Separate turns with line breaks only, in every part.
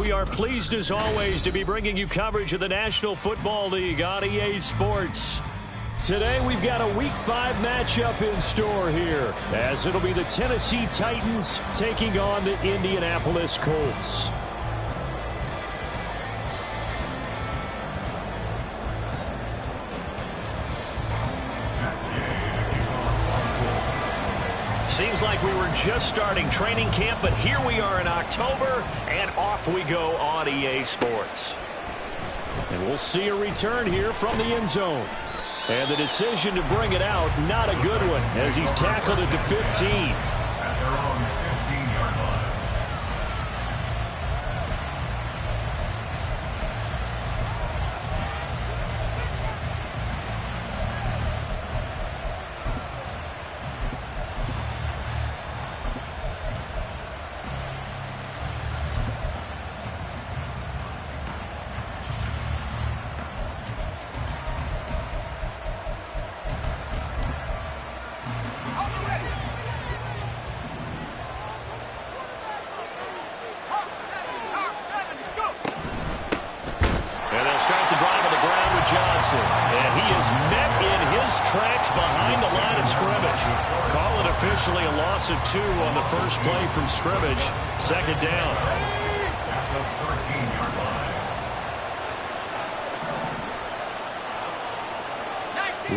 we are pleased as always to be bringing you coverage of the National Football League on EA Sports. Today we've got a Week 5 matchup in store here, as it'll be the Tennessee Titans taking on the Indianapolis Colts. Seems like we were just starting training camp, but here we are in October, and off we go on EA Sports. And we'll see a return here from the end zone. And the decision to bring it out, not a good one, as he's tackled at the 15. And he is met in his tracks behind the line of scrimmage. Call it officially a loss of 2 on the first play from scrimmage. Second down.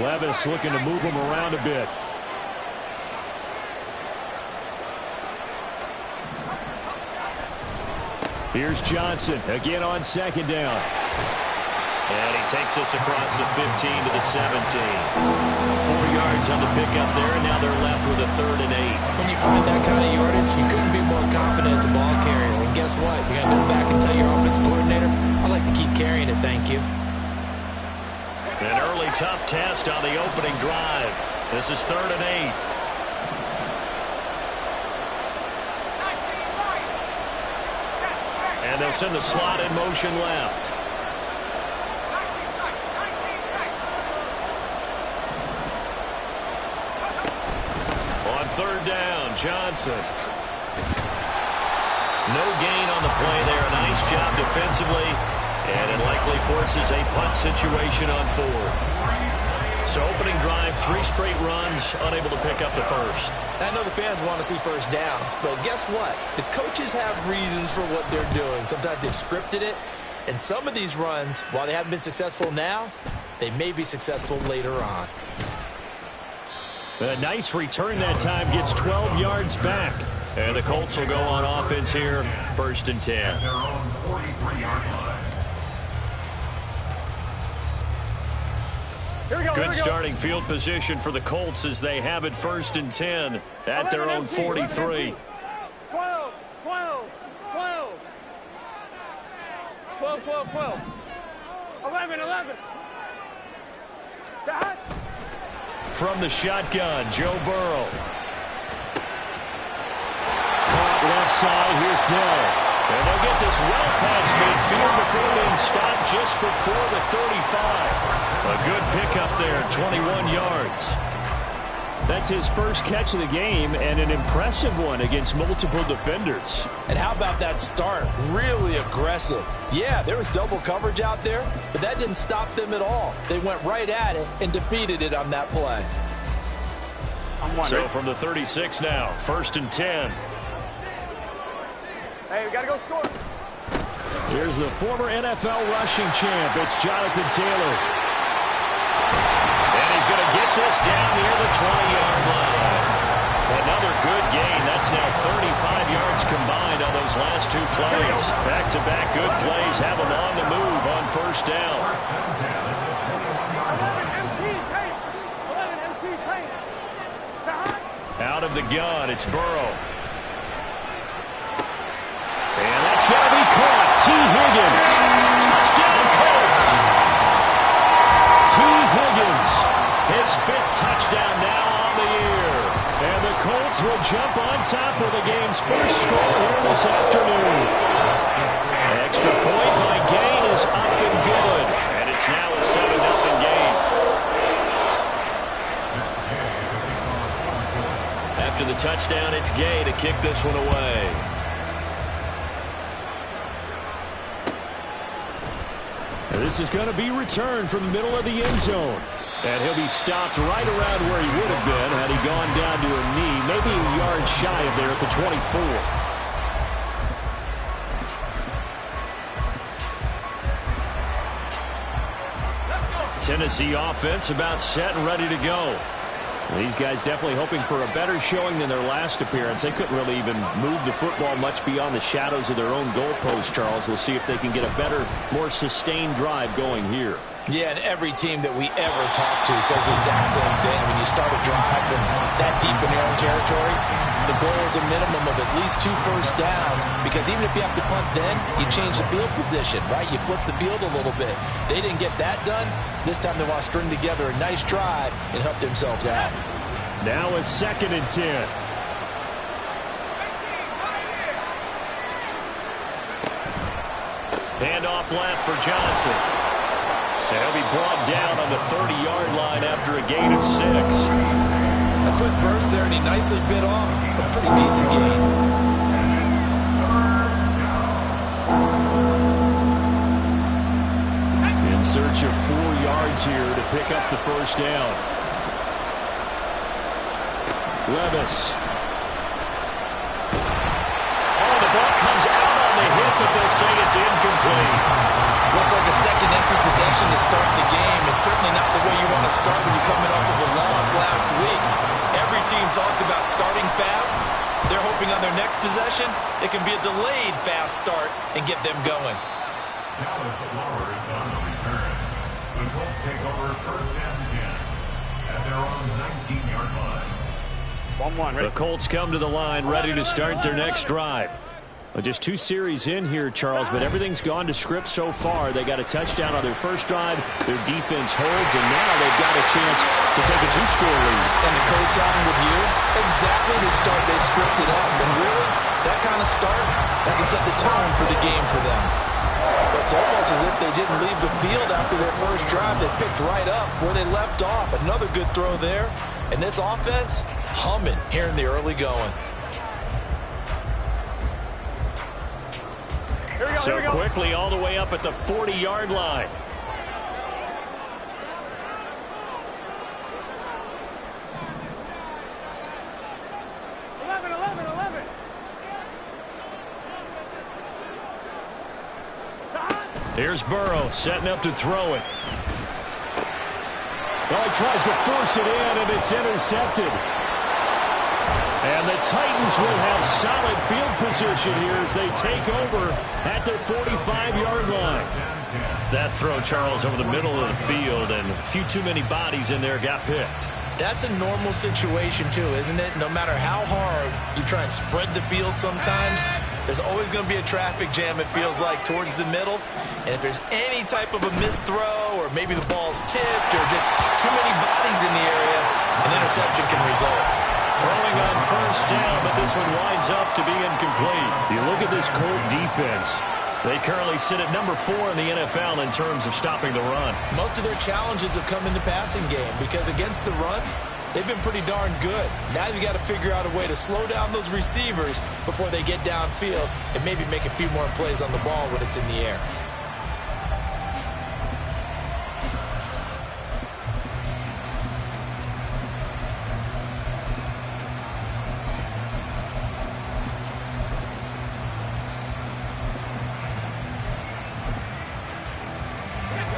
Levis looking to move him around a bit. Here's Johnson again on second down. And he takes us across the 15 to the 17. 4 yards on the pickup there, and now they're left with a 3rd and 8.
When you find that kind of yardage, you couldn't be more confident as a ball carrier. And guess what? You're going to go back and tell your offensive coordinator, I'd like to keep carrying it, thank you.
An early tough test on the opening drive. This is 3rd and 8. And they'll send the slot in motion left. On 3rd down, Johnson. No gain on the play there. A nice job defensively. And it likely forces a punt situation on 4th. So opening drive, 3 straight runs, unable to pick up the first.
I know the fans want to see first downs, but guess what? The coaches have reasons for what they're doing. Sometimes they've scripted it, and some of these runs, while they haven't been successful now, they may be successful later on.
A nice return that time, gets 12 yards back. And the Colts will go on offense here, 1st and 10. Good starting field position for the Colts as they have it 1st and 10 at their own 43.
12. 11.
From the shotgun, Joe Burrow. Caught left side, here's Dell. And they'll get this well past midfield before being stopped just before the 35. A good pickup there, 21 yards.
That's his first catch of the game, and an impressive one against multiple defenders.
And how about that start? Really aggressive. Yeah, there was double coverage out there, but that didn't stop them at all. They went right at it and defeated it on that play.
So from the 36 now, 1st and 10.
Hey, we got to go score.
Here's the former NFL rushing champ. It's Jonathan Taylor. And he's going to get this down near the 20-yard line. Another good gain. That's now 35 yards combined on those last 2 plays. Back-to-back good plays have them on the move on 1st down.
11 MP paint.
Out of the gun, it's Burrow. And that's going to be caught. T. Higgins. Touchdown, Colts. T. Higgins. His 5th touchdown now on the year. And the Colts will jump on top of the game's first score here this afternoon. Extra point by Gain is up and good. And it's now a 7-0 game. After the touchdown, it's Gay to kick this one away.
This is going to be returned from the middle of the end zone. And he'll be stopped right around where he would have been had he gone down to a knee, maybe a yard shy of there at the 24. Tennessee offense about set and ready to go. These guys definitely hoping for a better showing than their last appearance. They couldn't really even move the football much beyond the shadows of their own goalpost, Charles. We'll see if they can get a better, more sustained drive going here.
Yeah, and every team that we ever talk to says the exact same thing. When you start a drive from that deep in their own territory, the goal is a minimum of at least 2 first downs, because even if you have to punt then, you change the field position, right? You flip the field a little bit. They didn't get that done. This time they want to string together a nice drive and help themselves out.
Now a 2nd and 10. Handoff left for Johnson. They'll be brought down on the 30-yard line after a gain of 6.
A quick burst there, and he nicely bit off a pretty decent gain.
In search of 4 yards here to pick up the first down. Levis. Oh, the ball comes out on the hit, but they'll say it's incomplete.
Looks like a second empty possession to start the game, and certainly not the way you want to start when you're coming off of a loss last week. Every team talks about starting fast. They're hoping on their next possession it can be a delayed fast start and get them going.
Dallas Lowers on the return. The Colts take over 1st and 10 at their own 19-yard line.
1-1. The Colts come to the line ready to start their next drive. Well, just 2 series in here, Charles, but everything's gone to script so far. They got a touchdown on their first drive. Their defense holds, and now they've got a chance to take a 2-score lead.
And to co-sign with you, exactly the start they scripted up. And really, that kind of start, that can set the tone for the game for them. It's almost as if they didn't leave the field after their first drive. They picked right up where they left off. Another good throw there. And this offense, humming here in the early going.
So quickly all the way up at the 40-yard line. Here's Burrow setting up to throw it. Well, he tries to force it in, and it's intercepted. And the Titans will have solid field position here as they take over at their 45-yard line. That throw, Charles, over the middle of the field, and a few too many bodies in there got picked.
That's a normal situation, too, isn't it? No matter how hard you try and spread the field sometimes, there's always going to be a traffic jam, it feels like, towards the middle. And if there's any type of a missed throw, or maybe the ball's tipped, or just too many bodies in the area, an interception can result.
Throwing on first down, but this one winds up to be incomplete. You look at this Colt defense. They currently sit at number 4 in the NFL in terms of stopping the run.
Most of their challenges have come in the passing game because against the run, they've been pretty darn good. Now you've got to figure out a way to slow down those receivers before they get downfield and maybe make a few more plays on the ball when it's in the air.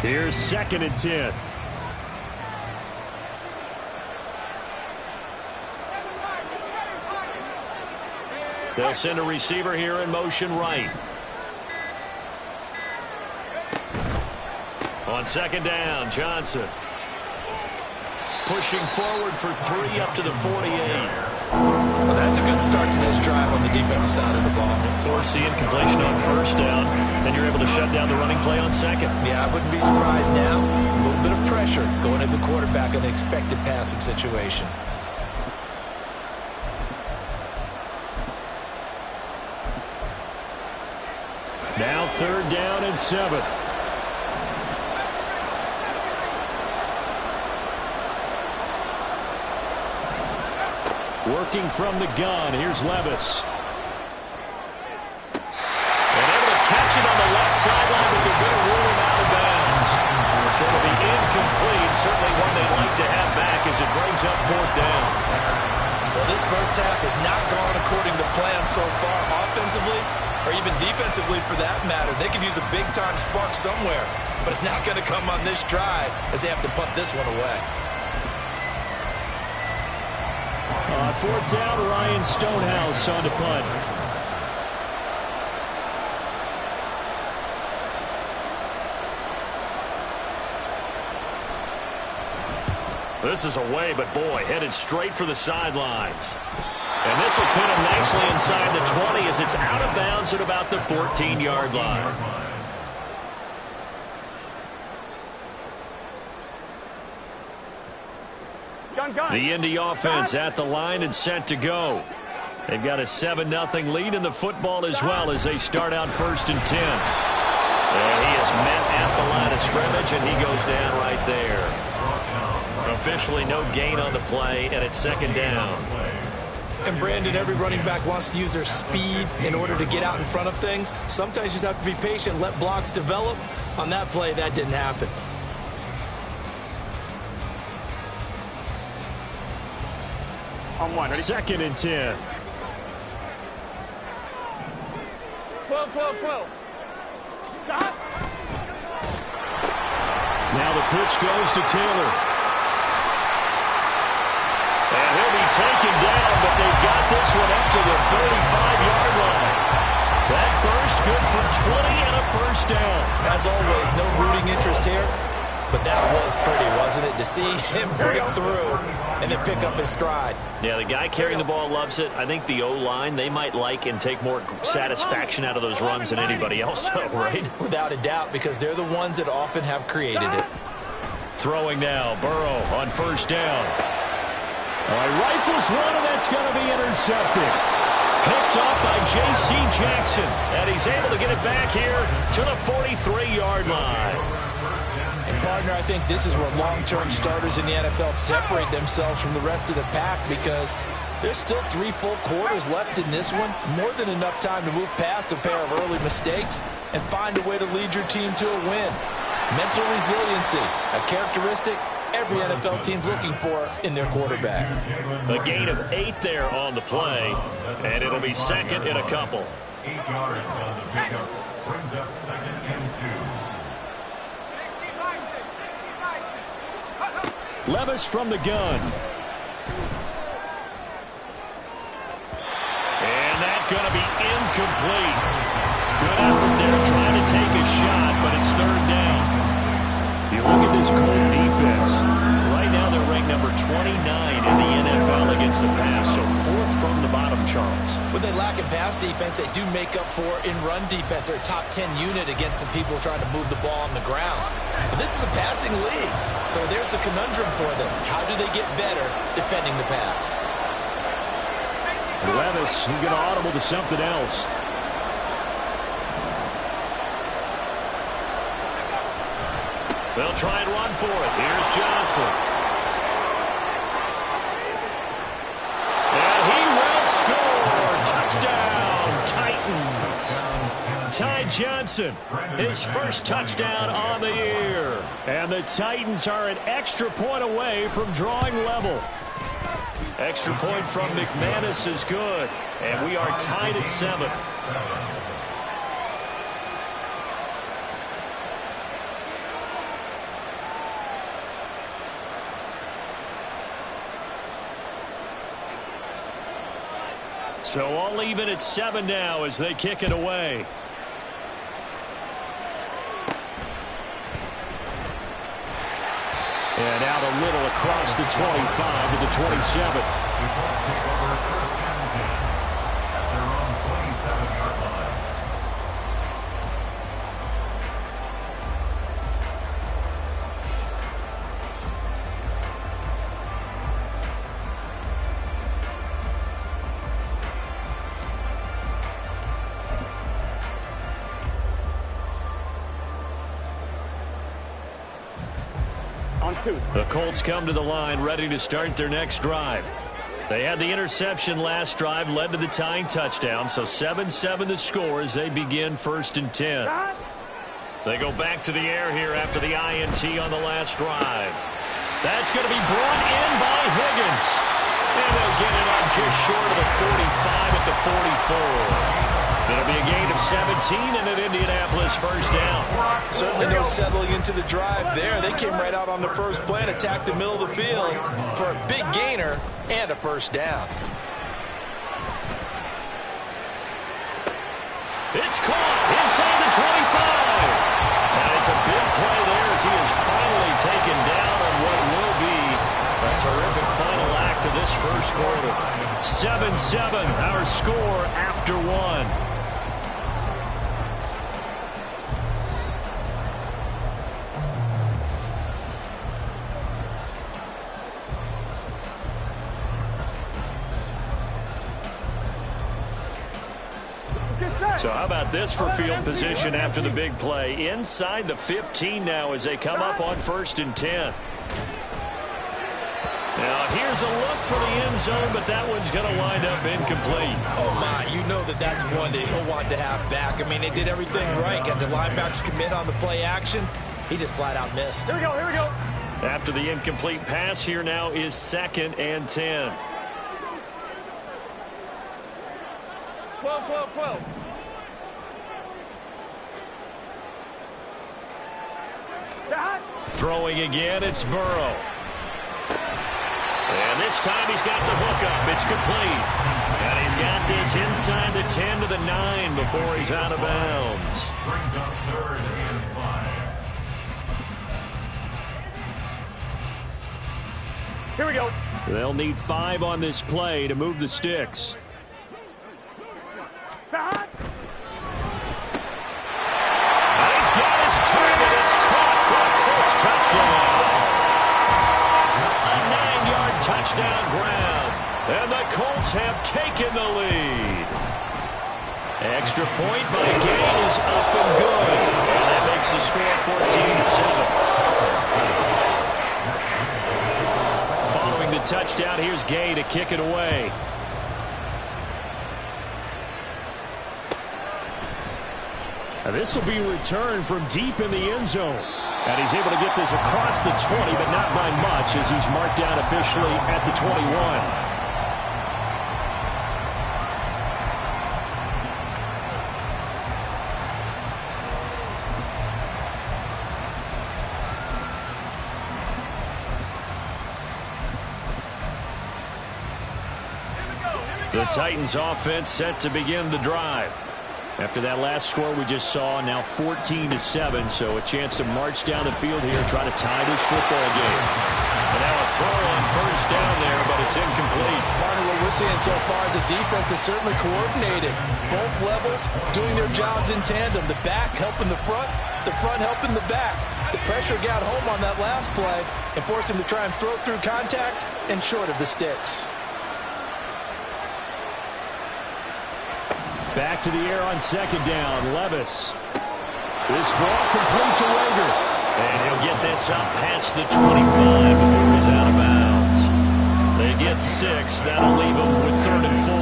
Here's 2nd and 10. They'll send a receiver here in motion right. On 2nd down, Johnson. Pushing forward for 3 up to the 48.
Well, that's a good start to this drive on the defensive side of the ball.
Force the incompletion on first down. Then you're able to shut down the running play on 2nd.
Yeah, I wouldn't be surprised now. A little bit of pressure going at the quarterback in an expected passing situation.
Now 3rd down and 7. Working from the gun. Here's Levis. And able to catch it on the left sideline, but they're going to rule him out of bounds.
first half has not gone according to plan so far, offensively or even defensively for that matter. They could use a big-time spark somewhere, but it's not going to come on this drive as they have to punt this one away.
Fourth down, Ryan Stonehouse on the punt. This is away, but boy, headed straight for the sidelines. And this will put him nicely inside the 20 as it's out of bounds at about the 14-yard line. The Indy offense at the line and set to go. They've got a 7-0 lead in the football as well as they start out 1st and 10. And he is met at the line of scrimmage, and he goes down right there. Officially no gain on the play, and it's 2nd down.
And Brandon, every running back wants to use their speed in order to get out in front of things. Sometimes you just have to be patient, let blocks develop. On that play, that didn't happen.
On one, ready?
2nd and 10.
12, 12, 12. Stop.
Now the pitch goes to Taylor. And he'll be taken down, but they've got this one up to the 35-yard line. That burst good for 20 and a 1st down.
As always, no rooting interest here, but that was pretty, wasn't it, to see him break through and then pick up his stride.
Yeah, the guy carrying the ball loves it. I think the O-line, they might like and take more satisfaction out of those runs than anybody else, though, right?
Without a doubt, because they're the ones that often have created it.
Throwing now, Burrow on 1st down. All right, rifles one, and that's going to be intercepted. Picked up by J.C. Jackson, and he's able to get it back here to the 43-yard line.
And, partner, I think this is where long-term starters in the NFL separate themselves from the rest of the pack because there's still 3 full quarters left in this one. More than enough time to move past a pair of early mistakes and find a way to lead your team to a win. Mental resiliency, a characteristic every NFL team's looking for in their quarterback.
A gain of 8 there on the play, and it'll be 2nd and a couple.
8 yards on the pickup. Brings up 2nd and 2.
Levis from the gun. And that's going to be incomplete. Good effort there trying to take a shot, but it's 3rd down. You look at this Colt defense. Right now they're ranked number 29 in the NFL against the pass, so 4th from the bottom, Charles.
When they lack in pass defense, they do make up for in run defense. They're a top 10 unit against some people trying to move the ball on the ground. But this is a passing league, so there's the conundrum for them. How do they get better defending the pass?
Levis, he's going to audible to something else. They'll try and run for it. Here's Johnson. And he will score. Touchdown, Titans. Ty Johnson, his 1st touchdown on the year. And the Titans are an extra point away from drawing level. Extra point from McManus is good. And we are tied at 7. So all even at 7 now as they kick it away. And out a little across the 25 to the 27.
At their own 27-yard line.
The Colts come to the line ready to start their next drive. They had the interception last drive, led to the tying touchdown, so 7-7 the score as they begin 1st and 10. They go back to the air here after the INT on the last drive. That's going to be brought in by Higgins. And they'll get it up just short of the 45 at the 44. It'll be a gain of 17 and an Indianapolis first down.
Certainly no settling into the drive there. They came right out on the first play and attacked the middle of the field for a big gainer and a first down.
It's caught inside the 25. And it's a big play there as he is finally taken down on what will be a terrific final act of this first quarter. 7-7, our score after one. So how about this for field position after the big play? Inside the 15 now as they come up on 1st and 10. Now here's a look for the end zone, but that one's going to wind up incomplete.
Oh my, you know that's one that he'll want to have back. I mean, they did everything right. Got the linebackers commit on the play action. He just flat out missed.
Here we go, here we go.
After the incomplete pass, here now is 2nd and 10.
12.
Throwing again, it's Burrow. And this time he's got the hook up. It's complete. And he's got this inside the 10 to the 9 before he's out of bounds.
Brings up 3rd and 5.
Here we go.
They'll need 5 on this play to move the sticks.
Hot.
And he's got his target. It's caught for a Colts touchdown. A 9-yard touchdown grab. And the Colts have taken the lead. Extra point by Gay is up and good. And that makes the score 14-7. Following the touchdown, here's Gay to kick it away. This will be returned from deep in the end zone. And he's able to get this across the 20, but not by much as he's marked down officially at the 21. The Titans offense set to begin the drive. After that last score we just saw, now 14-7, so a chance to march down the field here, try to tie this football game. And now a throw on 1st down there, but it's incomplete.
Part of what we're seeing so far is the defense is certainly coordinated. Both levels doing their jobs in tandem. The back helping the front helping the back. The pressure got home on that last play and forced him to try and throw through contact and short of the sticks.
Back to the air on 2nd down, Levis. This ball complete to Rager. And he'll get this up past the 25 before he's out of bounds. They get 6. That'll leave them with 3rd and 4.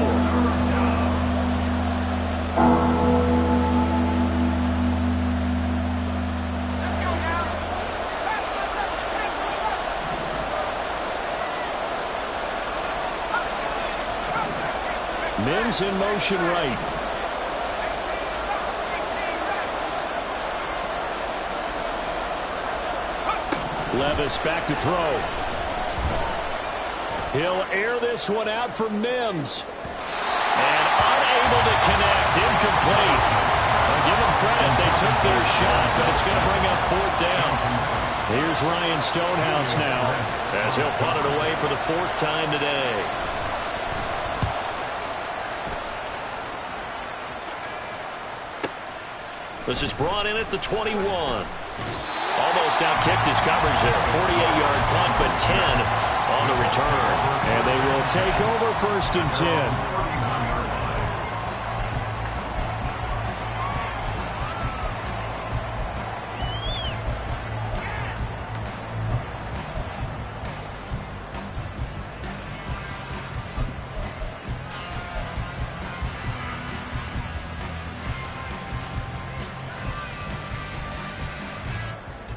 Mims in motion right. Levis back to throw. He'll air this one out for Mims. And unable to connect. Incomplete. Well, give them credit. They took their shot, but it's going to bring up 4th down. Here's Ryan Stonehouse now as he'll punt it away for the 4th time today. This is brought in at the 21. Almost outkicked his coverage there. 48-yard punt, but 10 on the return. And they will take over 1st and 10.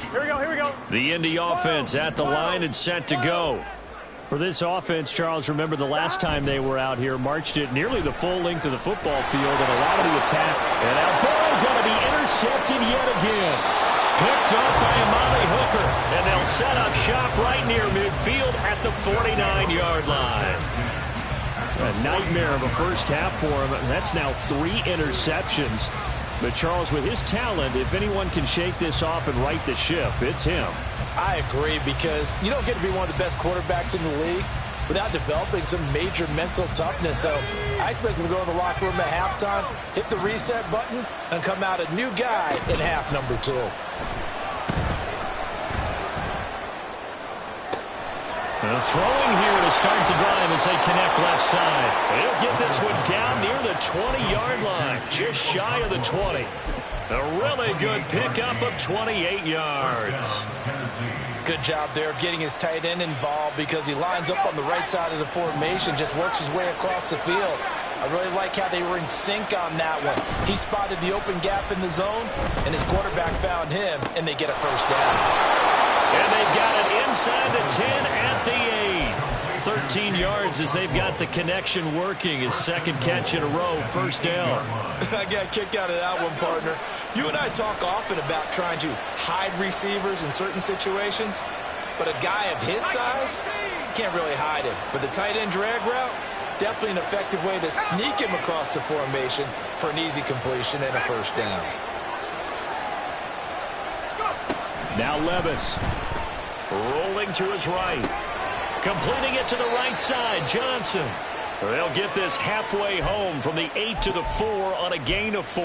Here we go.
The Indy offense at the line and set to go. For this offense, Charles, remember the last time they were out here, marched it nearly the full length of the football field, and a lot of the attack. And now ball going to be intercepted yet again. Picked up by Amali Hooker, and they'll set up shop right near midfield at the 49-yard line. A nightmare of a first half for him. That's now 3 interceptions. But Charles, with his talent, if anyone can shake this off and right the ship, it's him.
I agree, because you don't get to be one of the best quarterbacks in the league without developing some major mental toughness. So I expect him to go in the locker room at halftime, hit the reset button, and come out a new guy in half number 2.
Throwing here to start the drive as they connect left side. He'll get this one down near the 20-yard line, just shy of the 20. A really good pickup of 28 yards.
Good job there of getting his tight end involved, because he lines up on the right side of the formation, just works his way across the field. I really like how they were in sync on that one. He spotted the open gap in the zone, and his quarterback found him, and they get a first down.
And they've got it inside the 10 at the 8. 13 yards as they've got the connection working. His second catch in a row, first down.
I got kicked out of that one, partner. You and I talk often about trying to hide receivers in certain situations, but a guy of his size can't really hide him. But the tight end drag route, definitely an effective way to sneak him across the formation for an easy completion and a first down.
Now Levis rolling to his right. Completing it to the right side, Johnson. They'll get this halfway home from the 8 to the 4 on a gain of 4.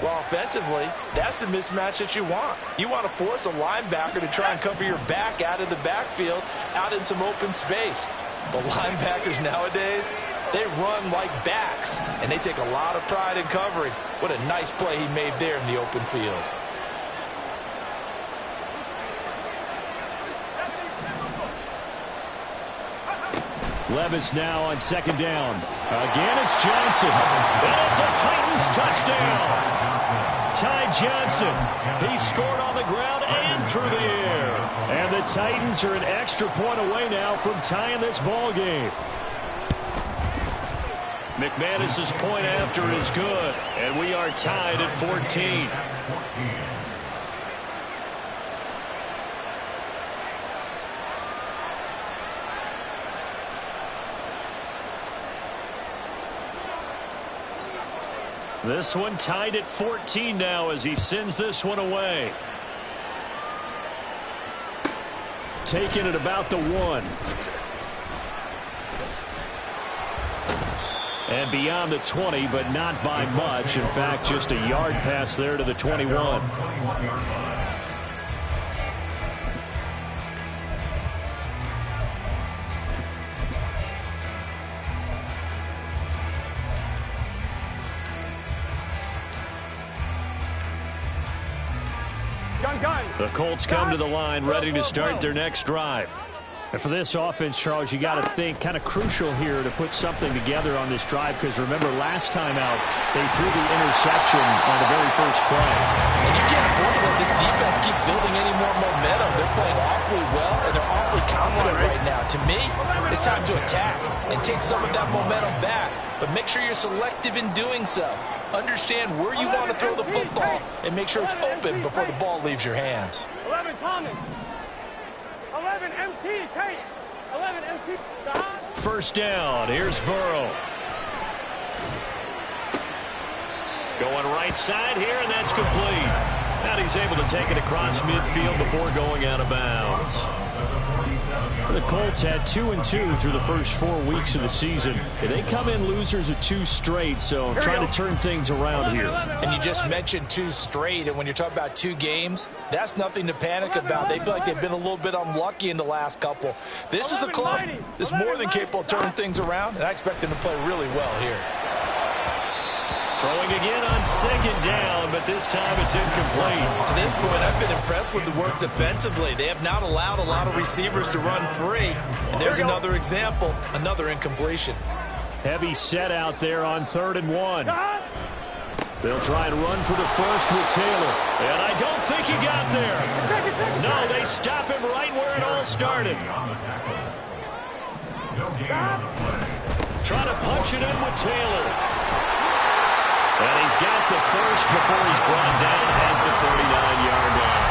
Well, offensively, that's the mismatch that you want. You want to force a linebacker to try and cover your back out of the backfield, out in some open space. The linebackers nowadays, they run like backs, and they take a lot of pride in covering. What a nice play he made there in the open field.
Levis now on second down. Again, it's Johnson. And it's a Titans touchdown. Ty Johnson. He scored on the ground and through the air. And the Titans are an extra point away now from tying this ball game. McManus's point after is good. And we are tied at 14. This one tied at 14 now as he sends this one away. Taking it about the 1. And beyond the 20, but not by much. In fact, just a yard pass there to the 21. The Colts come to the line ready to start their next drive. And for this offense, Charles, you got to think kind of crucial here to put something together on this drive, because remember last time out they threw the interception on the very first play.
And you can't afford to let this defense keep building any more momentum. They're playing awfully well, and they're awfully confident right now. To me, it's time to attack and take some of that momentum back. But make sure you're selective in doing so. Understand where you want to throw the football and make sure it's open before the ball leaves your hands.
11 Thomas. 11 MT. Tate. 11 MT.
First down. Here's Burrow. Going right side here, and that's complete. And he's able to take it across midfield before going out of bounds. The Colts had 2-2 through the first 4 weeks of the season. They come in losers of 2 straight, so trying to turn things around here.
And you just mentioned 2 straight, and when you're talking about 2 games, that's nothing to panic about. They feel like they've been a little bit unlucky in the last couple. This is a club that's more than capable of turning things around, and I expect them to play really well here.
Throwing again on second down, but this time it's incomplete.
To this point, I've been impressed with the work defensively. They have not allowed a lot of receivers to run free. And there's another example, another incompletion.
Heavy set out there on 3rd and 1. They'll try and run for the first with Taylor. And I don't think he got there. No, they stop him right where it all started.
No gain on the play.
Trying to punch it in with Taylor. And he's got the first before he's brought down at the 39-yard line.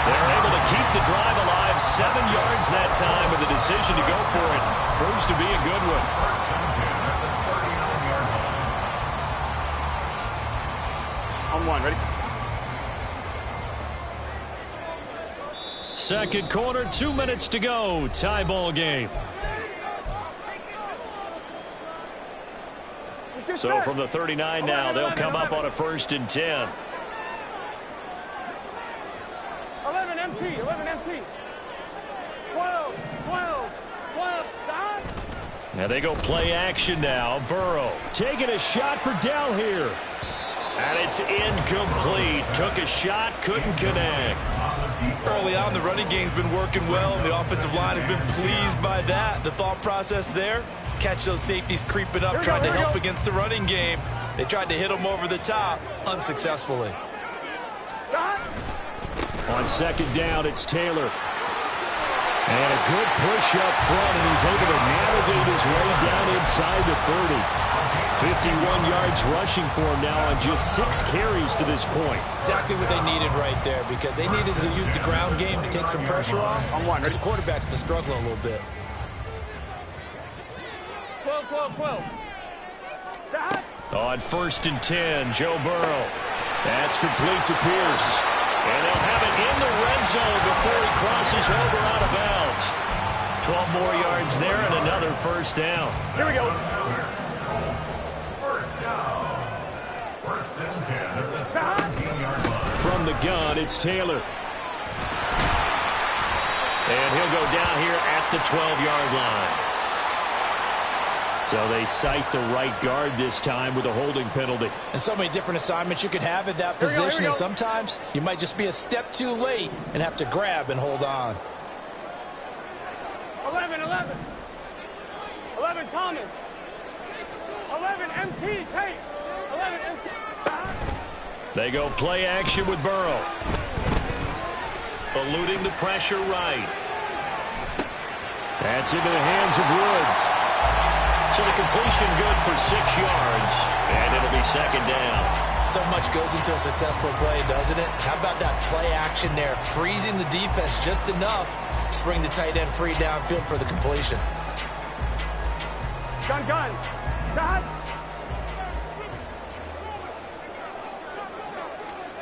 They're able to keep the drive alive, 7 yards that time, with the decision to go for it. Proves to be a good one.
On one, ready?
Second quarter, 2 minutes to go. Tie ball game. So from the 39 now, they'll come up on a 1st and 10.
11 MT, 11 MT. 12, 12, 12, stop.
Now they go play action now. Burrow taking a shot for Dell here. And it's incomplete. Took a shot, couldn't connect.
Early on, the running game's been working well, and the offensive line has been pleased by that. The thought process there, catch those safeties creeping up, trying to help against the running game. They tried to hit them over the top, unsuccessfully.
On 2nd down, it's Taylor. And a good push up front, and he's able to navigate his way down inside the 30. 51 yards rushing for him now on just 6 carries to this point.
Exactly what they needed right there, because they needed to use the ground game to take some pressure off.
On one,
because the quarterback's been struggling a little bit.
12, 12, 12. Stop.
On 1st and 10, Joe Burrow. That's complete to Pierce. And they'll have it in the red zone before he crosses over out of bounds. 12 more yards there and another 1st down.
Here we go.
First down. 1st and 10 at the 17-yard line.
From the gun, it's Taylor. And he'll go down here at the 12-yard line. So they cite the right guard this time with a holding penalty.
And so many different assignments you could have at that position, and sometimes you might just be a step too late and have to grab and hold on.
11, 11. 11 Thomas. 11 MT, Tate. 11 MT. Stop.
They go play action with Burrow. Eluding the pressure right. That's into the hands of Woods. So the completion good for 6 yards, and it'll be 2nd down.
So much goes into a successful play, doesn't it? How about that play action there, freezing the defense just enough to bring the tight end free downfield for the completion.
Gun, gun. Stop.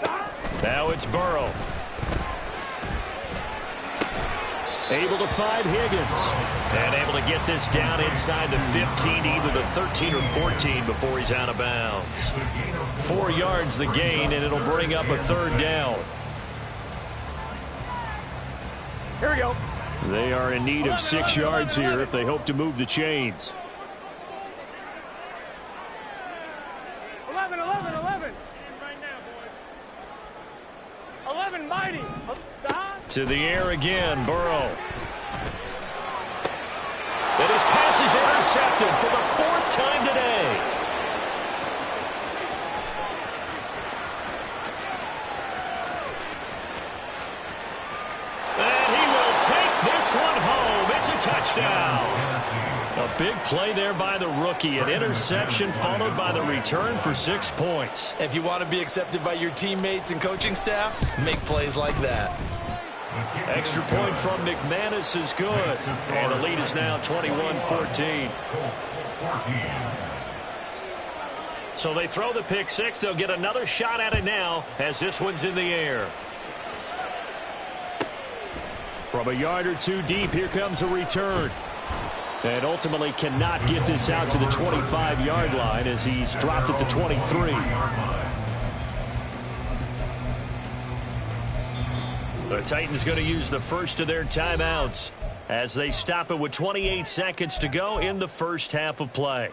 Stop.
Now it's Burrow. Able to find Higgins. And able to get this down inside the 15, either the 13 or 14 before he's out of bounds. 4 yards the gain, and it'll bring up a 3rd down.
Here we go.
They are in need of 6 yards here if they hope to move the chains.
11, 11, 11. 11 mighty. Stop.
To the air again, Burrow. And his pass is intercepted for the 4th time today. And he will take this one home. It's a touchdown. A big play there by the rookie. An interception followed by the return for 6 points.
If you want to be accepted by your teammates and coaching staff, make plays like that.
Extra point from McManus is good. And the lead is now 21-14. So they throw the pick 6. They'll get another shot at it now as this one's in the air. From a yard or 2 deep, here comes a return. And ultimately cannot get this out to the 25-yard line as he's dropped at the 23. The Titans going to use the first of their timeouts as they stop it with 28 seconds to go in the first half of play.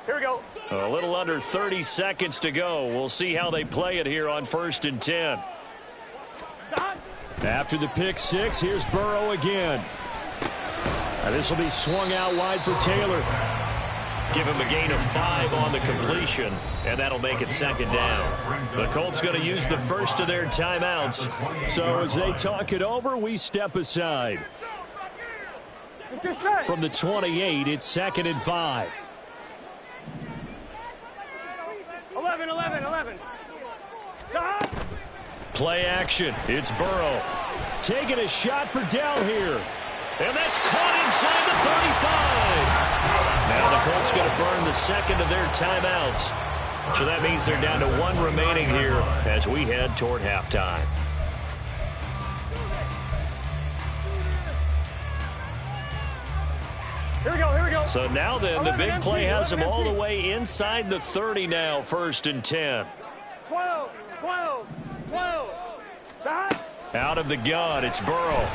Here we go.
A little under 30 seconds to go. We'll see how they play it here on 1st and 10.
Stop.
After the pick 6, here's Burrow again. This will be swung out wide for Taylor. Give him a gain of 5 on the completion, and that'll make it second down. The Colts going to use the first of their timeouts. So as they talk it over, we step aside. From the 28, it's 2nd and 5.
11.
Play action. It's Burrow. Taking a shot for Dell here. And that's caught inside the 35. Now the Colts going to burn the second of their timeouts. So that means they're down to 1 remaining here as we head toward halftime.
Here we go.
So now then, the big play has them all the way inside the 30 now, 1st and 10.
12.
Out of the gun, it's Burrow.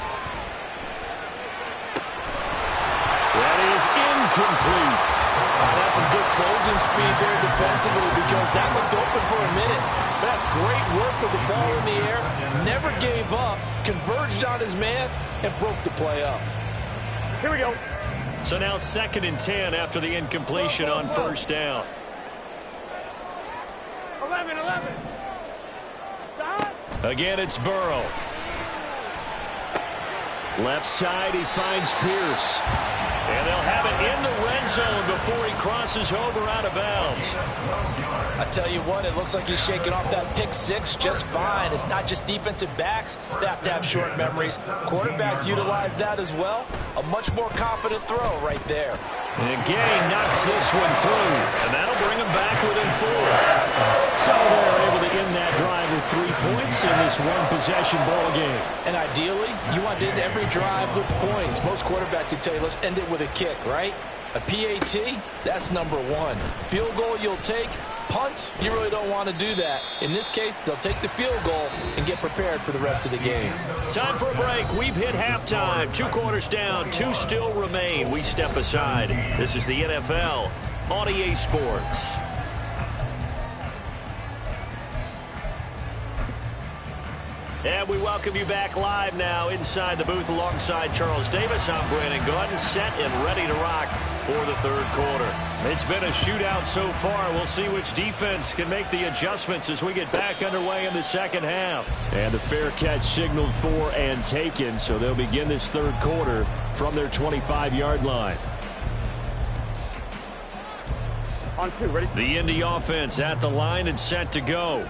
That is incomplete.
That's some good closing speed there defensively because that looked open for a minute. That's great work with the ball in the air. Never gave up, converged on his man, and broke the play up.
Here we go.
So now 2nd and 10 after the incompletion on 1st down.
11.
Again, it's Burrow. Left side, he finds Pierce. And they'll have it in the red zone before he crosses over out of bounds.
I tell you what, it looks like he's shaking off that pick 6 just fine. It's not just defensive backs that have to have short memories. Quarterbacks utilize that as well. A much more confident throw right there.
And Gay knocks this one through, and that'll bring him back within 4. So they're able to end that drive with 3 points in this one-possession ball game.
And ideally, you want to end every drive with points. Most quarterbacks would tell you, let's end it with a kick, right? A PAT, that's number 1. Field goal you'll take. Punts, you really don't want to do that. In this case, they'll take the field goal and get prepared for the rest of the game.
Time for a break. We've hit halftime. 2 quarters down, 2 still remain. We step aside. This is the NFL on EA Sports. And we welcome you back live now inside the booth alongside Charles Davis. I'm Brandon Gordon, set and ready to rock for the 3rd quarter. It's been a shootout so far. We'll see which defense can make the adjustments as we get back underway in the 2nd half. And the fair catch signaled for and taken, so they'll begin this 3rd quarter from their 25-yard line.
On 2, ready?
The Indy offense at the line and set to go.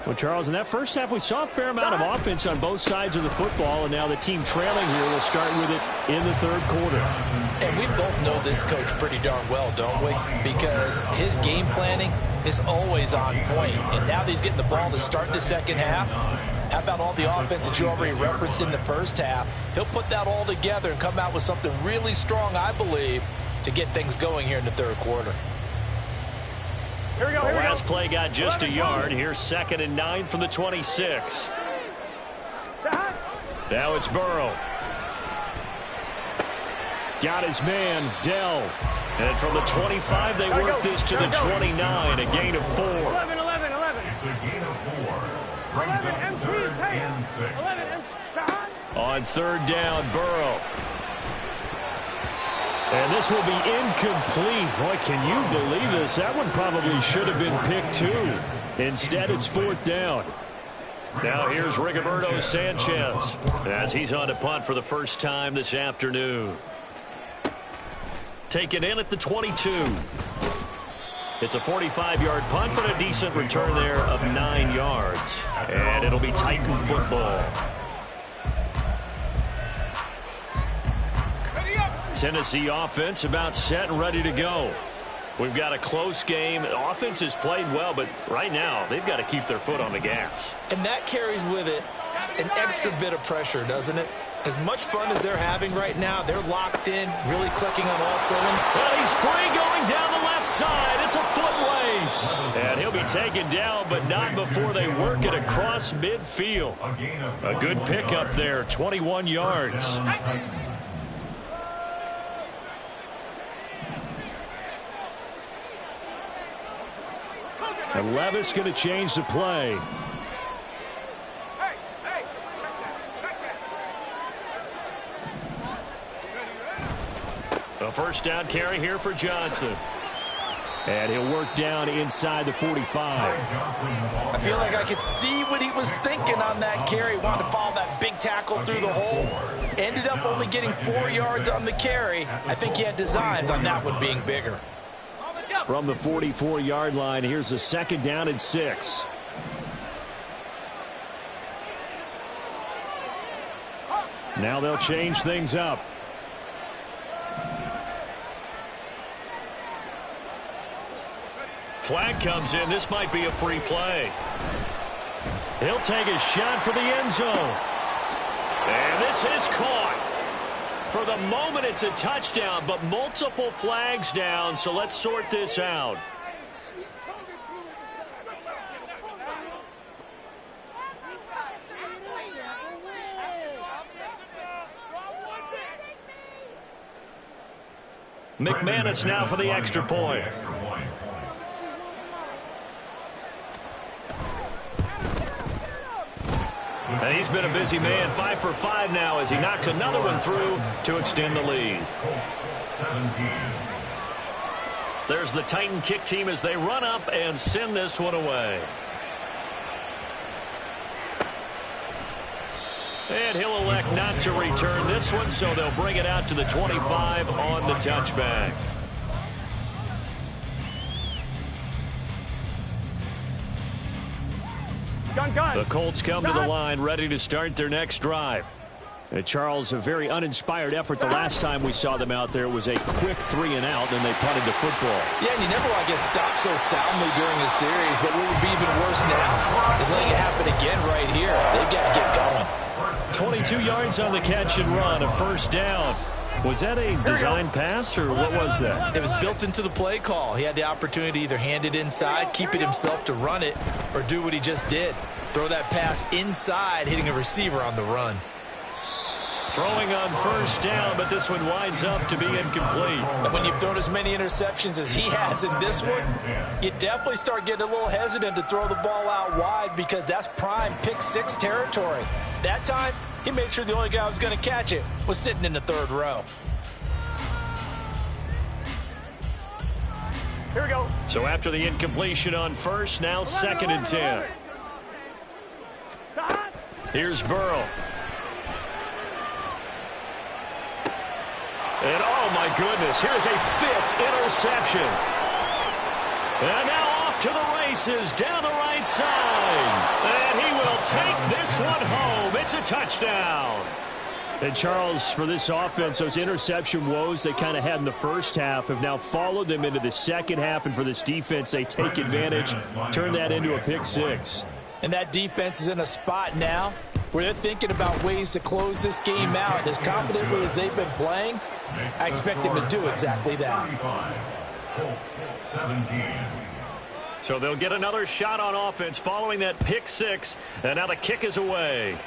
Well, Charles, in that first half, we saw a fair amount of offense on both sides of the football, and now the team trailing here will start with it in the 3rd quarter.
And we both know this coach pretty darn well, don't we? Because his game planning is always on point. And now that he's getting the ball to start the 2nd half, how about all the offense that you already referenced in the first half? He'll put that all together and come out with something really strong, I believe, to get things going here in the 3rd quarter.
Here we go.
The last play got just a yard. Here's 2nd and 9 from the 26. Now it's Burrow. Got his man, Dell. And from the 25, they work this to the 29, a gain of 4.
11.
It's a gain of 4. Brings up 3rd and 6.
On 3rd down, Burrow. And this will be incomplete. Boy, can you believe this? That one probably should have been picked 2. Instead, it's 4th down. Now here's Rigoberto Sanchez as he's on to punt for the first time this afternoon. Taken in at the 22. It's a 45-yard punt, but a decent return there of 9 yards. And it'll be Titan football. Tennessee offense about set and ready to go. We've got a close game. The offense has played well, but right now they've got to keep their foot on the gas.
And that carries with it an extra bit of pressure, doesn't it? As much fun as they're having right now, they're locked in, really clicking on all cylinders.
Well, he's free going down the left side. It's a foot race. And he'll be taken down, but not before they work it across midfield. A good pickup there, 21 yards. And Levis going to change the play. A first down carry here for Johnson. And he'll work down inside the 45.
I feel like I could see what he was thinking on that carry. Wanted to follow that big tackle through the hole. Ended up only getting 4 yards on the carry. I think he had designs on that one being bigger.
From the 44-yard line, here's a 2nd down and 6. Now they'll change things up. Flag comes in. This might be a free play. He'll take a shot for the end zone. And this is caught. For the moment, it's a touchdown, but multiple flags down, so let's sort this out. McManus now for the extra point. And he's been a busy man, 5 for 5 now as he knocks another one through to extend the lead. There's the Titan kick team as they run up and send this one away. And he'll elect not to return this one, so they'll bring it out to the 25 on the touchback. The Colts come to the line ready to start their next drive. Charles, a very uninspired effort the last time we saw them out there. It was a quick 3 and out, and they punted the football.
Yeah, and you never want to get stopped so soundly during the series, but what would be even worse now is letting it happen again right here. They've got to get going.
22 yards on the catch and run, a 1st down. Was that a design pass, or what was that?
It was built into the play call. He had the opportunity to either hand it inside, keep it himself to run it, or do what he just did. Throw that pass inside, hitting a receiver on the run.
Throwing on 1st down, but this one winds up to be incomplete.
And when you've thrown as many interceptions as he has in this one, you definitely start getting a little hesitant to throw the ball out wide because that's prime pick-6 territory. That time, he made sure the only guy who was going to catch it was sitting in the 3rd row.
Here we go.
So after the incompletion on 1st, now 2nd and 10. Here's Burrow. And oh my goodness, here's a 5th interception. And now off to the races down the right side. And he will take this one home. It's a touchdown. And Charles, for this offense, those interception woes they kind of had in the first half have now followed them into the second half. And for this defense, they take advantage, turn that into a pick-6.
And that defense is in a spot now where they're thinking about ways to close this game out. And as confidently as they've been playing, I expect them to do exactly that.
So they'll get another shot on offense following that pick-6, and now the kick is away.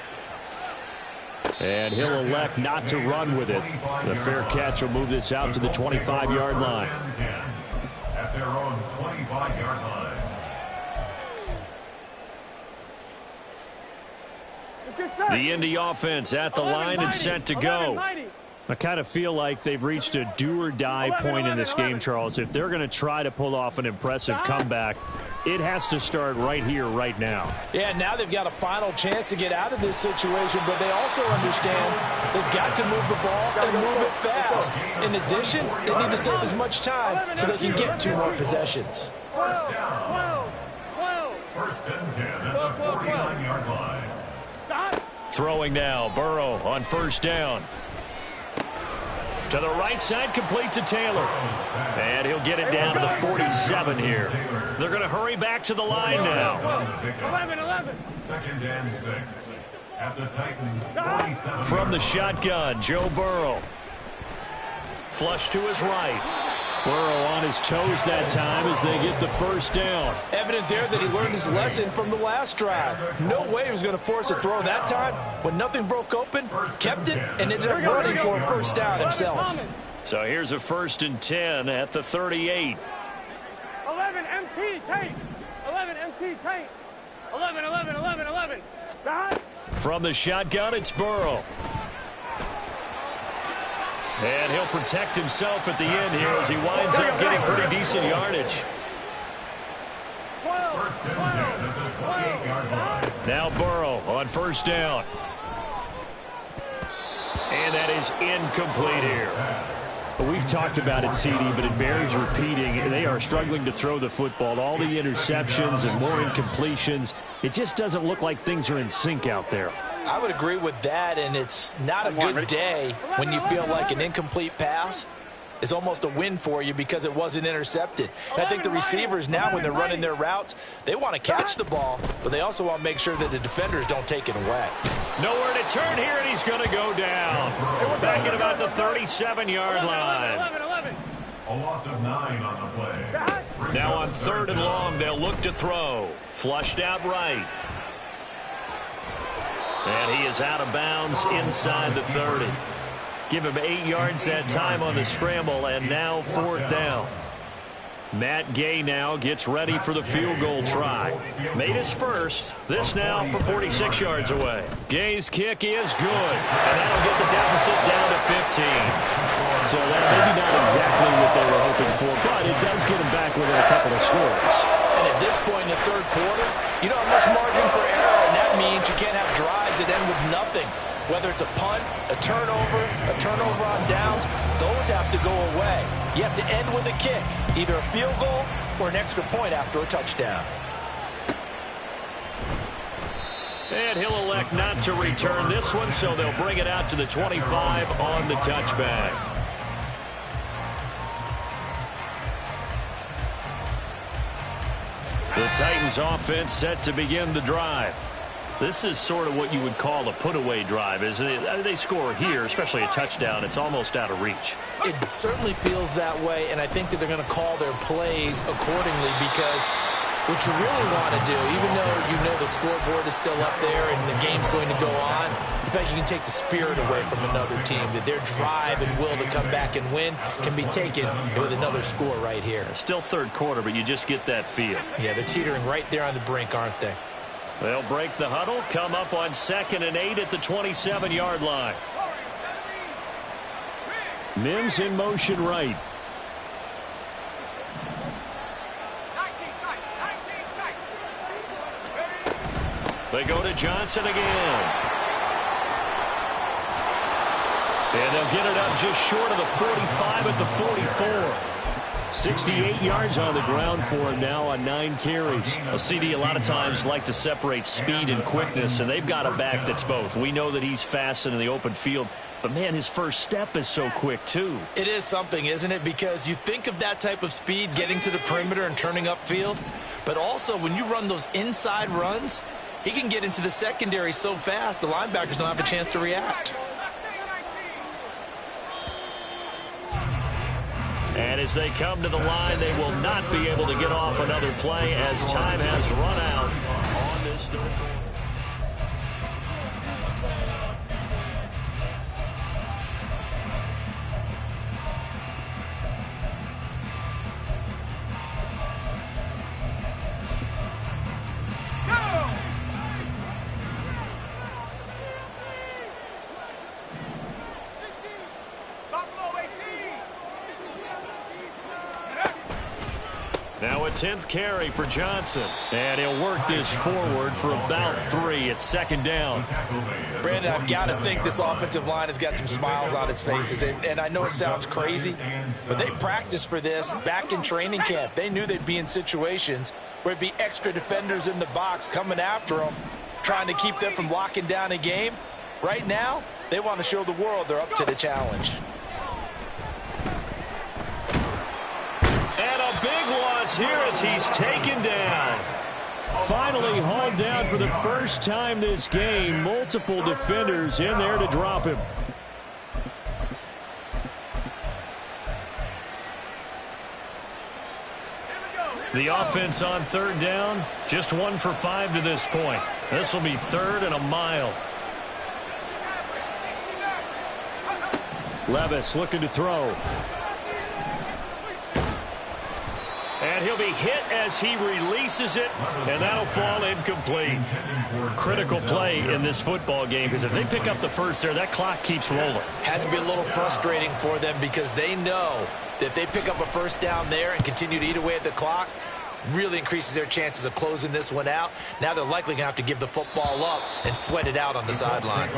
And he'll elect not to run with it. The fair catch will move this out to the 25-yard line.
At their own 25-yard line.
The Indy offense at the line and set to go. I kind of feel like they've reached a do-or-die point in this game, Charles. If they're going to try to pull off an impressive comeback, it has to start right here, right now.
Yeah, now they've got a final chance to get out of this situation, but they also understand they've got to move the ball and move it fast. In addition, they need to save as much time so they can get 2 more possessions.
1st down. 1st and 10 at the 49-yard line.
Throwing now, Burrow on 1st down. To the right side, complete to Taylor. And he'll get it down to the 47 here. They're going to hurry back to the line now.
11.
2nd and 6 at the Titans 47.
From the shotgun, Joe Burrow. Flush to his right. Burrow on his toes that time as they get the 1st down.
Evident there that he learned his lesson from the last drive. No way he was going to force a throw that time. When nothing broke open, kept it, and ended up running for a 1st down himself.
So here's a 1st and 10 at the 38.
11 MT tape. 11 MT tape. 11.
From the shotgun, it's Burrow. And he'll protect himself at the end here as he winds up getting pretty decent yardage.
12,
First and 10 at the 28-yard line.
Now Burrow on first down. And that is incomplete here. But we've talked about it, CD, but it bears repeating. They are struggling to throw the football. All the interceptions and more incompletions. It just doesn't look like things are in sync out there.
I would agree with that, and it's not a good day when you feel like an incomplete pass is almost a win for you because it wasn't intercepted. And I think the receivers now, when they're running their routes, they want to catch the ball, but they also want to make sure that the defenders don't take it away.
Nowhere to turn here, and he's going to go down. Back at about the 37-yard line.
11.
A loss of 9 on the play.
Now on third and long, they'll look to throw. Flushed out right. And he is out of bounds inside the 30. Give him 8 yards that time on the scramble, and now fourth down. Matt Gay now gets ready for the field goal try. Made his first. This now for 46 yards away. Gay's kick is good, and that'll get the deficit down to 15. So that maybe not exactly what they were hoping for, but it does get them back within a couple of scores.
And at this point in the third quarter, you don't have much margin for error, and that means you can't have drives that end with nothing. Whether it's a punt, a turnover on downs, those have to go away. You have to end with a kick, either a field goal or an extra point after a touchdown.
And he'll elect not to return this one, so they'll bring it out to the 25 on the touchback. The Titans offense set to begin the drive. This is sort of what you would call a put-away drive, isn't it? They score here, especially a touchdown. It's almost out of reach.
It certainly feels that way, and I think that they're going to call their plays accordingly because what you really want to do, even though you know the scoreboard is still up there and the game's going to go on, in fact, you can take the spirit away from another team, that their drive and will to come back and win can be taken with another score right here.
Still third quarter, but you just get that feel.
Yeah, they're teetering right there on the brink, aren't they?
They'll break the huddle, come up on 2nd and 8 at the 27-yard line. Mims in motion right. They go to Johnson again. And they'll get it up just short of the 45 at the 44. 68 yards on the ground for him now on 9 carries. A CD a lot of times like to separate speed and quickness, and they've got a back that's both. We know that he's fast in the open field, but man, his first step is so quick too.
It is something, isn't it? Because you think of that type of speed getting to the perimeter and turning upfield, but also when you run those inside runs, he can get into the secondary so fast the linebackers don't have a chance to react.
And as they come to the line, they will not be able to get off another play as time has run out on this third quarter. Now a 10th carry for Johnson. And he'll work this forward for about 3 at 2nd down.
Brandon, I've got to think this offensive line has got some smiles on its faces. And I know it sounds crazy, but they practiced for this back in training camp. They knew they'd be in situations where it'd be extra defenders in the box coming after them, trying to keep them from locking down a game. Right now, they want to show the world they're up to the challenge.
And a big loss here as he's taken down. Finally hauled down for the first time this game. Multiple defenders in there to drop him. The offense on 3rd down, just 1 for 5 to this point. This will be 3rd and a mile. Levis looking to throw. And he'll be hit as he releases it, and that'll fall incomplete. Critical play in this football game, because if they pick up the first there, that clock keeps rolling.
Has to be a little frustrating for them because they know that if they pick up a first down there and continue to eat away at the clock, really increases their chances of closing this one out. Now they're likely going to have to give the football up and sweat it out on the sideline.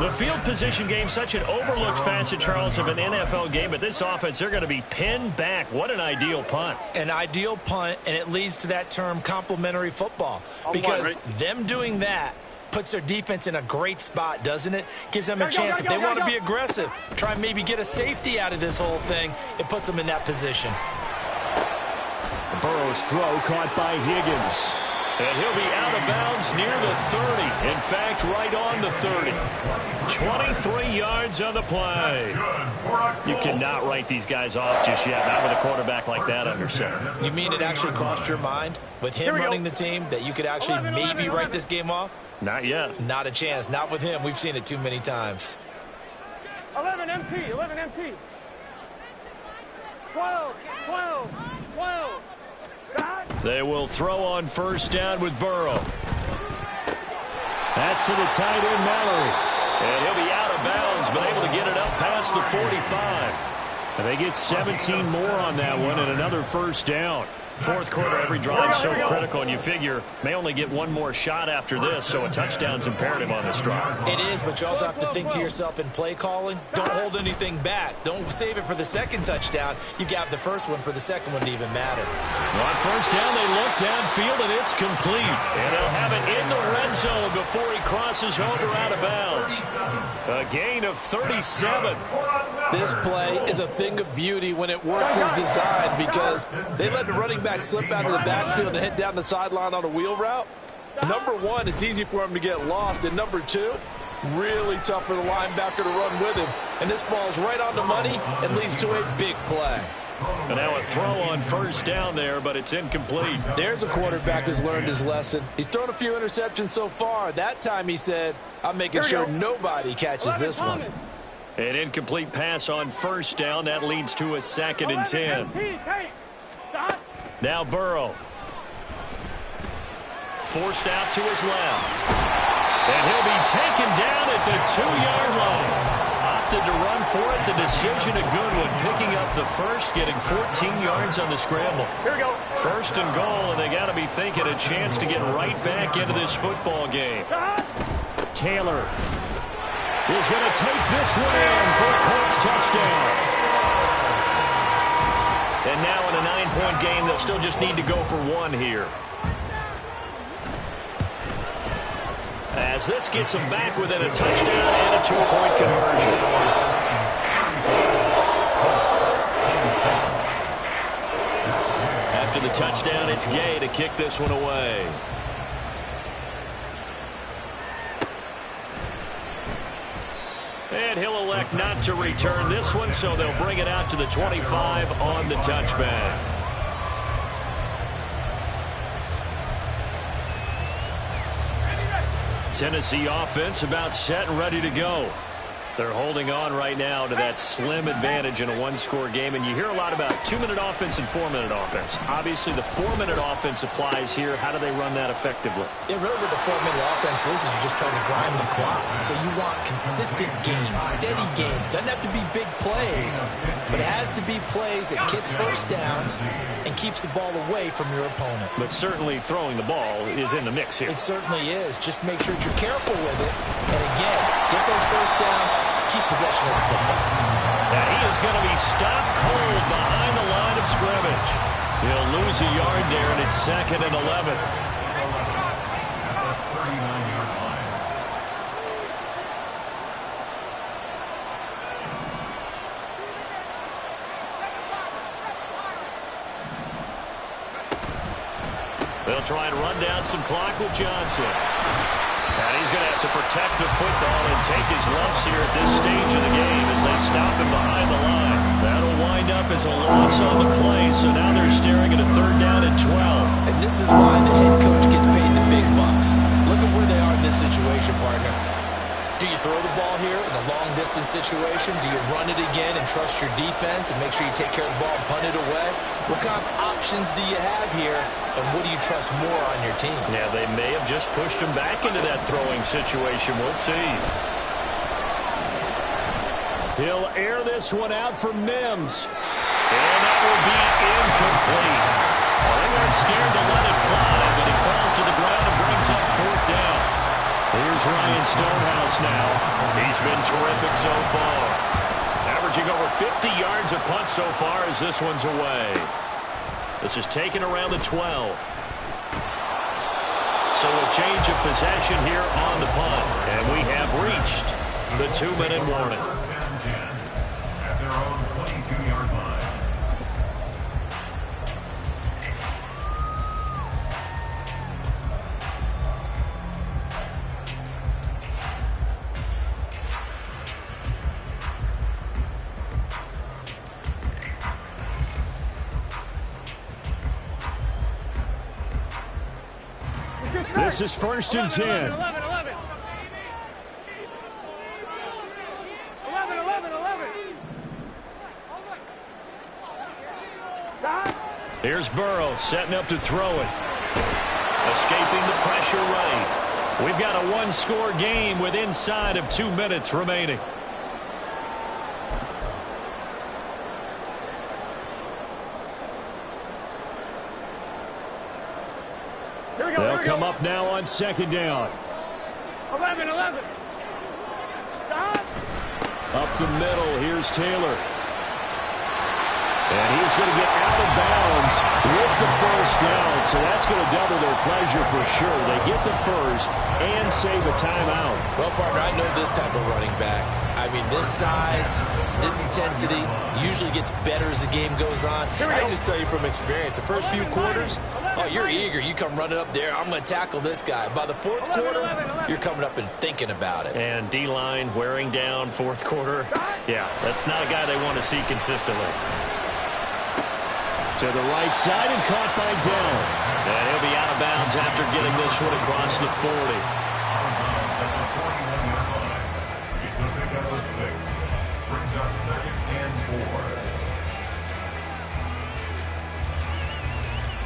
The field position game, such an overlooked facet, Charles, of an NFL game, but this offense, they're going to be pinned back. What an ideal punt.
An ideal punt, and it leads to that term complementary football, because them doing that puts their defense in a great spot, doesn't it? Gives them a chance. If they want to be aggressive, try and maybe get a safety out of this whole thing, it puts them in that position.
Burrow's throw caught by Higgins. And he'll be out of bounds near the 30. In fact, right on the 30. 23 yards on the play. You cannot write these guys off just yet. Not with a quarterback like that under center.
You mean it actually crossed your mind with him running the team that you could actually maybe write this game off?
Not yet.
Not a chance. Not with him. We've seen it too many times.
11 MT, 11 MT. 12, 12, 12.
They will throw on first down with Burrow. That's to the tight end, Mallory. And he'll be out of bounds, but able to get it up past the 45. And they get 17 more on that one and another first down. Fourth quarter, every drive so critical, and you figure may only get one more shot after this, so a touchdown's imperative on this drive.
It is, but you also have to think to yourself in play calling, don't hold anything back. Don't save it for the second touchdown. You got the first one for the second one to even matter.
On first down, they look downfield, and it's complete. And they'll have it in the red zone before he crosses over out of bounds. A gain of 37.
This play is a thing of beauty when it works as designed, because they let the running back slip out of the backfield and head down the sideline on a wheel route. Number one, it's easy for him to get lost. And number two, really tough for the linebacker to run with him. And this ball's right on the money and leads to a big play.
And now a throw on first down there, but it's incomplete.
There's a quarterback who's learned his lesson. He's thrown a few interceptions so far. That time he said, I'm making sure nobody catches this one.
An incomplete pass on first down. That leads to a 2nd and 10. Now Burrow. Forced out to his left. And he'll be taken down at the 2-yard line. Opted to run for it. The decision a good one. Picking up the first, getting 14 yards on the scramble.
Here we go.
First and goal, and they got to be thinking a chance to get right back into this football game. Taylor is going to take this one in for a Colts touchdown. And now in a 9-point game, they'll still just need to go for one here. As this gets them back within a touchdown and a 2-point conversion. After the touchdown, it's Gay to kick this one away. And he'll elect not to return this one, so they'll bring it out to the 25 on the touchback. Tennessee offense about set and ready to go. They're holding on right now to that slim advantage in a one-score game. And you hear a lot about 2-minute offense and 4-minute offense. Obviously, the 4-minute offense applies here. How do they run that effectively?
Yeah, really with the 4-minute offense is you're just trying to grind the clock. So you want consistent gains, steady gains. Doesn't have to be big plays, but it has to be plays that gets first downs and keeps the ball away from your opponent.
But certainly throwing the ball is in the mix here.
It certainly is. Just make sure that you're careful with it. And again, get those first downs. Keep possession of the football.
And he is going to be stopped cold behind the line of scrimmage. He'll lose a yard there, and it's 2nd and 11. They'll try and run down some clock with Johnson. And he's going to have to protect the football and take his lumps here at this stage of the game as they stop him behind the line. That'll wind up as a loss on the play, so now they're staring at a 3rd down and 12.
And this is why the head coach gets paid the big bucks. Look at where they are in this situation, partner. Do you throw the ball here in a long-distance situation? Do you run it again and trust your defense and make sure you take care of the ball and punt it away? What kind of options do you have here, and what do you trust more on your team?
Yeah, they may have just pushed him back into that throwing situation. We'll see. He'll air this one out for Mims. And that will be incomplete. Well, they weren't scared to let it fly, but he falls to the ground and brings up 4th down. Here's Ryan Stonehouse now. He's been terrific so far. Averaging over 50 yards a punt so far as this one's away. This is taken around the 12. So a change of possession here on the punt. And we have reached the 2-minute warning.
At their own 22-yard line.
This is 1st and 10.
11. 11.
Here's Burrow setting up to throw it. Escaping the pressure right. We've got a 1-score game with inside of 2 minutes remaining. They'll come up now on 2nd down.
11.
Up the middle, here's Taylor. And he's going to get out of bounds with the 1st down, so that's going to double their pleasure for sure. They get the 1st and save a timeout.
Well, partner, I know this type of running back. I mean, this size, this intensity usually gets better as the game goes on. I just tell you from experience, the first few quarters, oh, you're eager. You come running up there, I'm going to tackle this guy. By the 4th quarter, you're coming up and thinking about it.
And D-line wearing down 4th quarter. Yeah, that's not a guy they want to see consistently. To the right side and caught by Dell. And he'll be out of bounds after getting this one across the 40.
It's a pickup of 6. Brings up 2nd and 4.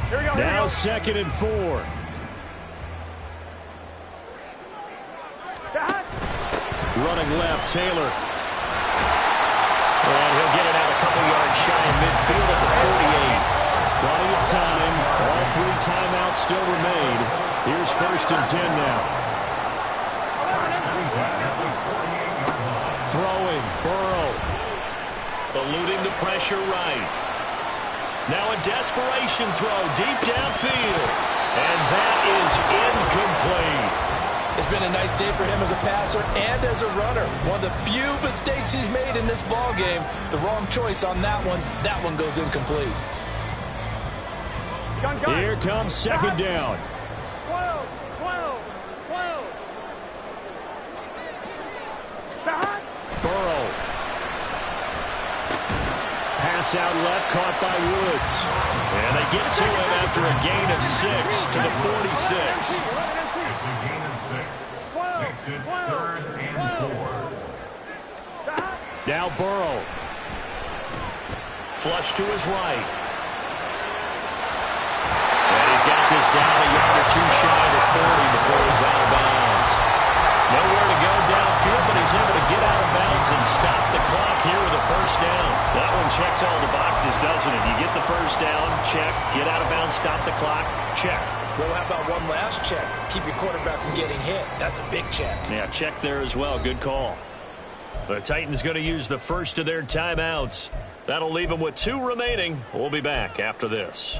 Here we go.
Now 2nd and 4. Running left, Taylor. And he'll get it out a couple yards shy of midfield at the 48. Running of time. All 3 timeouts still remain. Here's 1st and 10 now. Throwing, Burrow. Eluding the pressure right. Now a desperation throw deep downfield. And that is incomplete.
It's been a nice day for him as a passer and as a runner. One of the few mistakes he's made in this ball game. The wrong choice on that one. That one goes incomplete.
Here comes 2nd down.
12.
Burrow. Pass out left, caught by Woods. And they get to him after a gain of 6 to the 46.
It's a gain of 6. Makes it 3rd and 4.
Now Burrow. Flush to his right. And he's got this down a yard or 2 shy of the 40 before he's out of bounds. Nowhere to go downfield, but he's able to get out of bounds and stop the clock here with a 1st down. That one checks all the boxes, doesn't it? You get the 1st down, check. Get out of bounds, stop the clock, check.
Well, how about one last check? Keep your quarterback from getting hit. That's a big check.
Yeah, check there as well. Good call. The Titans going to use the 1st of their timeouts. That'll leave them with 2 remaining. We'll be back after this.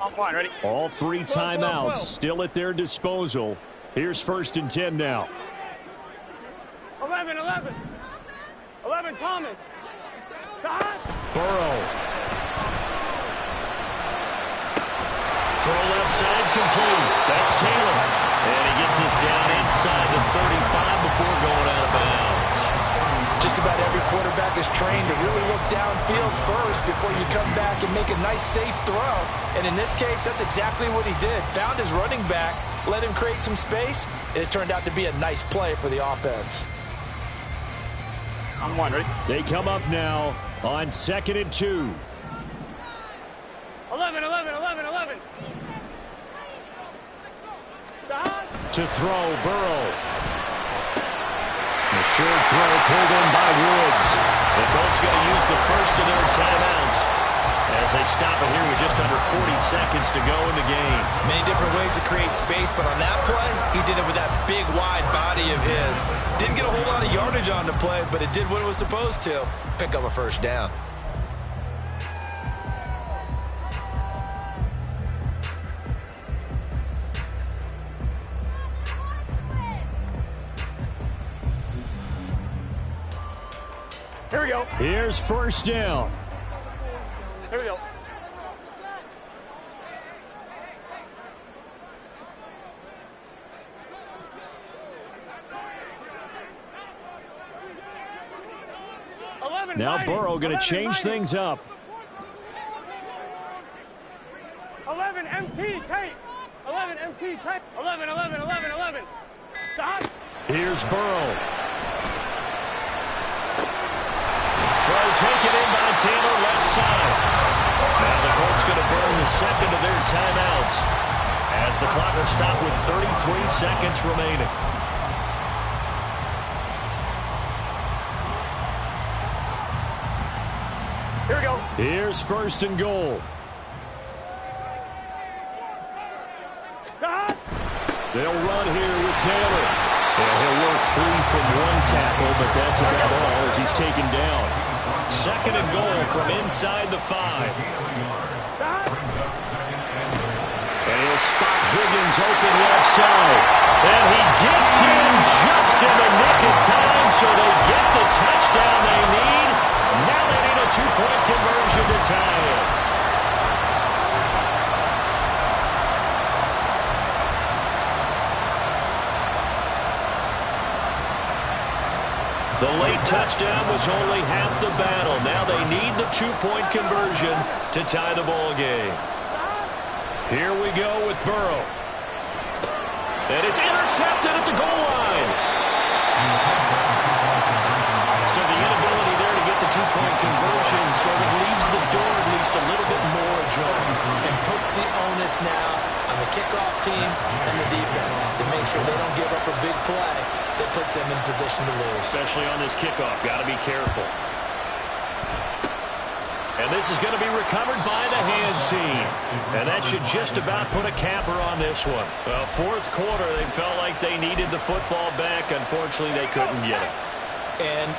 I'm fine, ready?
All 3 timeouts still at their disposal. Here's 1st and 10 now.
11. 11, Thomas.
Burrow. Throw left side complete. That's Taylor. And he gets us down inside
trained to really look downfield first before you come back and make a nice, safe throw. And in this case, that's exactly what he did. Found his running back, let him create some space, and it turned out to be a nice play for the offense.
I'm one, ready?
They come up now on 2nd and 2.
11, 11, 11, 11.
To throw, Burrow. The short throw pulled in by Woods. The Colts going to use the first of their timeouts as they stop it here with just under 40 seconds to go in the game.
Many different ways to create space, but on that play, he did it with that big, wide body of his. Didn't get a whole lot of yardage on the play, but it did what it was supposed to. Pick up a first down.
Here we go.
Here's first down.
Here we go.
Now Burrow going to change things up.
11 MT tape. 11 MT tape. 11, 11, 11, 11. Stop.
Here's Burrow. Throw taken in by Taylor, left side. Now the Colts going to burn the second of their timeouts as the clock will stop with 33 seconds remaining.
Here we go.
Here's first and goal.
Stop.
They'll run here with Taylor. And he'll work free from one tackle, but that's about all as he's taken down. Second and goal from inside the 5. And he'll spot Higgins open left side. And he gets in just in the nick of time, so they get the touchdown they need. Now they need a 2-point conversion to tie it. The late touchdown was only half the battle. Now they need the 2-point conversion to tie the ball game. Here we go with Burrow. And it's intercepted at the goal line. So the inability there to get the 2-point conversion sort of leaves the door at least a little bit more ajar.
And puts the onus now on the kickoff team and the defense to make sure they don't give up a big play that puts them in position to lose.
Especially on this kickoff. Got to be careful. And this is going to be recovered by the hands team. And that should just about put a capper on this one. Well, fourth quarter, they felt like they needed the football back. Unfortunately, they couldn't get it.
And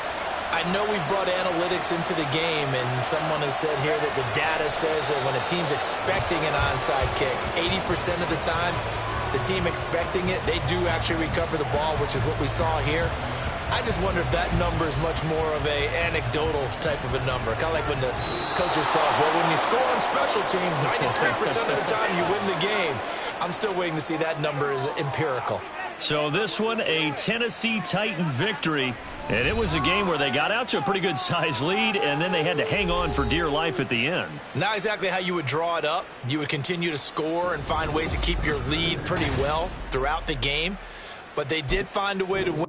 I know we brought analytics into the game, and someone has said here that the data says that when a team's expecting an onside kick, 80% of the time, the team expecting it, they do actually recover the ball, which is what we saw here. I just wonder if that number is much more of a anecdotal type of a number. Kind of like when the coaches tell us, well, when you score on special teams, 93% of the time you win the game. I'm still waiting to see that number is empirical.
So this one, a Tennessee Titan victory. And it was a game where they got out to a pretty good-sized lead, and then they had to hang on for dear life at the end.
Not exactly how you would draw it up. You would continue to score and find ways to keep your lead pretty well throughout the game. But they did find a way to win.